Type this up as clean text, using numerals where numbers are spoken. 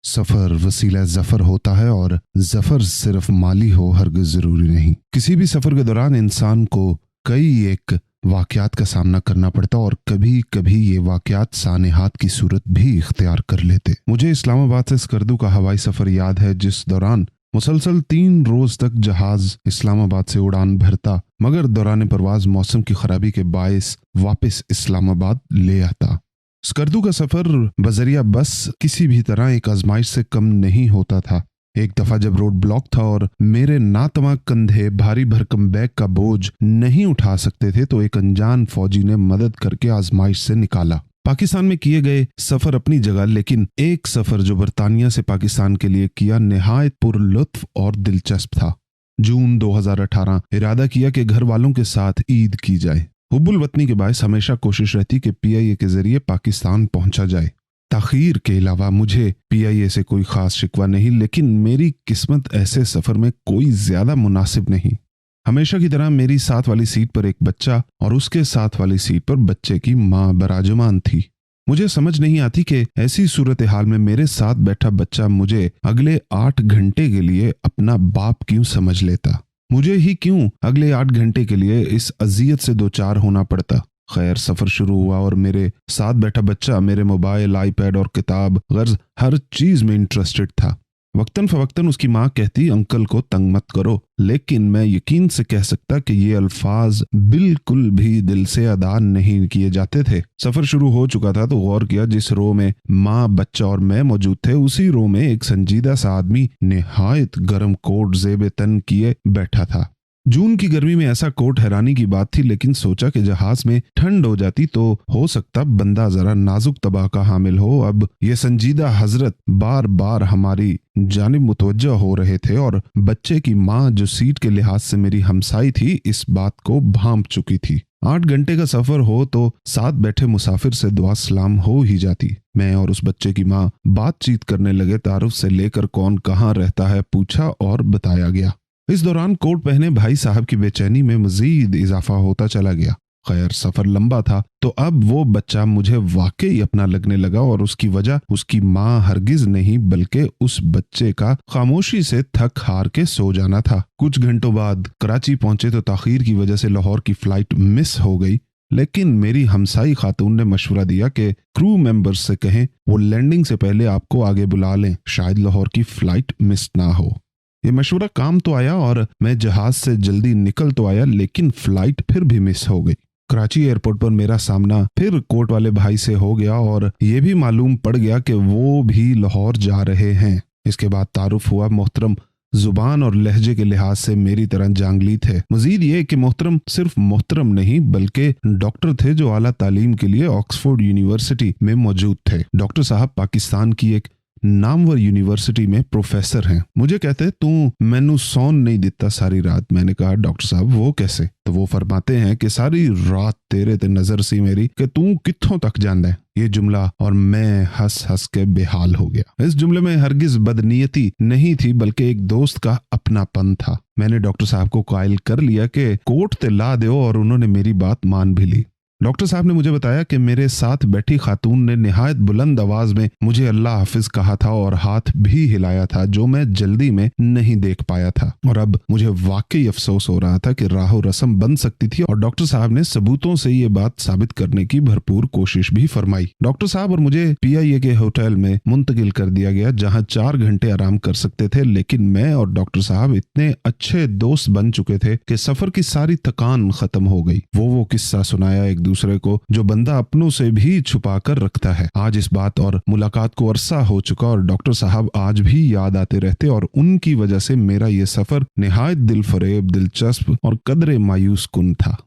सफर वसीला जफर होता है और जफर सिर्फ माली हो हरगिज जरूरी नहीं। किसी भी सफर के दौरान इंसान को कई एक वाकयात का सामना करना पड़ता और कभी कभी ये वाकयात सानेहात की सूरत भी इख्तियार कर लेते। मुझे इस्लामाबाद से स्कर्दू का हवाई सफर याद है, जिस दौरान मुसलसल 3 रोज तक जहाज इस्लामाबाद से उड़ान भरता मगर दौरान परवाज मौसम की खराबी के बायस वापस इस्लामाबाद ले आता। स्कर्दू का सफर बजरिया बस किसी भी तरह एक आजमाइश से कम नहीं होता था। एक दफा जब रोड ब्लॉक था और मेरे नातमा कंधे भारी भरकम बैग का बोझ नहीं उठा सकते थे तो एक अनजान फौजी ने मदद करके आजमाइश से निकाला। पाकिस्तान में किए गए सफर अपनी जगह, लेकिन एक सफर जो बरतानिया से पाकिस्तान के लिए किया निहायत पुरलुत्फ और दिलचस्प था। जून 2018 इरादा किया कि घर वालों के साथ ईद की जाए। हुब्बुल वतनी के बायस हमेशा कोशिश रहती कि PIA के जरिए पाकिस्तान पहुंचा जाए। ताखीर के अलावा मुझे PIA से कोई खास शिकवा नहीं, लेकिन मेरी किस्मत ऐसे सफर में कोई ज्यादा मुनासिब नहीं। हमेशा की तरह मेरी साथ वाली सीट पर एक बच्चा और उसके साथ वाली सीट पर बच्चे की मां बराजमान थी। मुझे समझ नहीं आती कि ऐसी सूरत हाल में मेरे साथ बैठा बच्चा मुझे अगले 8 घंटे के लिए अपना बाप क्यों समझ लेता। मुझे ही क्यों अगले 8 घंटे के लिए इस अजियत से 2-4 होना पड़ता। खैर, सफर शुरू हुआ और मेरे साथ बैठा बच्चा मेरे मोबाइल, आईपैड और किताब गर्ज हर चीज में इंटरेस्टेड था। वक्तन फवक्तन उसकी माँ कहती, अंकल को तंग मत करो, लेकिन मैं यकीन से कह सकता कि ये अल्फाज बिल्कुल भी दिल से अदा नहीं किए जाते थे। सफर शुरू हो चुका था तो गौर किया, जिस रो में माँ, बच्चा और मैं मौजूद थे उसी रो में एक संजीदा सा आदमी निहायत गर्म कोट ज़ेब तन किए बैठा था। जून की गर्मी में ऐसा कोट हैरानी की बात थी, लेकिन सोचा कि जहाज में ठंड हो जाती तो हो सकता बंदा जरा नाजुक तबाह का हामिल हो। अब ये संजीदा हजरत बार बार हमारी जानिब मुतवज्जह हो रहे थे और बच्चे की माँ, जो सीट के लिहाज से मेरी हमसाई थी, इस बात को भांप चुकी थी। 8 घंटे का सफर हो तो साथ बैठे मुसाफिर से दुआ सलाम हो ही जाती। मैं और उस बच्चे की माँ बातचीत करने लगे। तारुफ से लेकर कौन कहाँ रहता है पूछा और बताया गया। इस दौरान कोट पहने भाई साहब की बेचैनी में मजीद इजाफा होता चला गया। खैर, सफर लंबा था तो अब वो बच्चा मुझे वाकई अपना लगने लगा और उसकी वजह उसकी माँ हरगिज नहीं बल्कि उस बच्चे का खामोशी से थक हार के सो जाना था। कुछ घंटों बाद कराची पहुंचे तो ताखीर की वजह से लाहौर की फ्लाइट मिस हो गई, लेकिन मेरी हमसाई खातून ने मशवरा दिया कि क्रू मेंबर्स से कहें वो लैंडिंग से पहले आपको आगे बुला लें, शायद लाहौर की फ्लाइट मिस ना हो। ये मशवरा काम तो आया और मैं जहाज से जल्दी निकल तो आया, लेकिन फ्लाइट फिर भी मिस हो गई। कराची एयरपोर्ट पर मेरा सामना फिर कोट वाले भाई से हो गया और ये भी मालूम पड़ गया कि वो भी लाहौर जा रहे हैं। इसके बाद तारुफ हुआ। मोहतरम जुबान और लहजे के लिहाज से मेरी तरह जांगली थे। मजीद ये कि मोहतरम सिर्फ मोहतरम नहीं बल्कि डॉक्टर थे जो आला तालीम के लिए ऑक्सफोर्ड यूनिवर्सिटी में मौजूद थे। डॉक्टर साहब पाकिस्तान की एक नामवर यूनिवर्सिटी में प्रोफेसर हैं। मुझे कहते, तू मैनू सौन नहीं देता सारी रात। मैंने कहा, डॉक्टर साहब वो कैसे? तो वो फरमाते हैं कि सारी रात तेरे ते नजर सी मेरी कि तू कित्थों तक जांदा है। ये जुमला और मैं हंस हंस के बेहाल हो गया। इस जुमले में हरगिज बदनीयती नहीं थी बल्कि एक दोस्त का अपनापन था। मैंने डॉक्टर साहब को कायल कर लिया कि कोट ते ला दो और उन्होंने मेरी बात मान भी ली। डॉक्टर साहब ने मुझे बताया कि मेरे साथ बैठी खातून ने निहायत बुलंद आवाज में मुझे अल्लाह हाफिज कहा था और हाथ भी हिलाया था, जो मैं जल्दी में नहीं देख पाया था। और अब मुझे वाकई अफसोस हो रहा था कि राहो रस्म बन सकती थी और डॉक्टर साहब ने सबूतों से ये बात साबित करने की भरपूर कोशिश भी फरमाई। डॉक्टर साहब और मुझे PIA के होटल में मुंतकिल कर दिया गया, जहाँ 4 घंटे आराम कर सकते थे, लेकिन मैं और डॉक्टर साहब इतने अच्छे दोस्त बन चुके थे कि सफर की सारी थकान खत्म हो गई। वो किस्सा सुनाया एक दूसरे को जो बंदा अपनों से भी छुपा कर रखता है। आज इस बात और मुलाकात को अरसा हो चुका और डॉक्टर साहब आज भी याद आते रहते और उनकी वजह से मेरा ये सफर निहायत दिल फरेब, दिलचस्प और कदरे मायूस कुन था।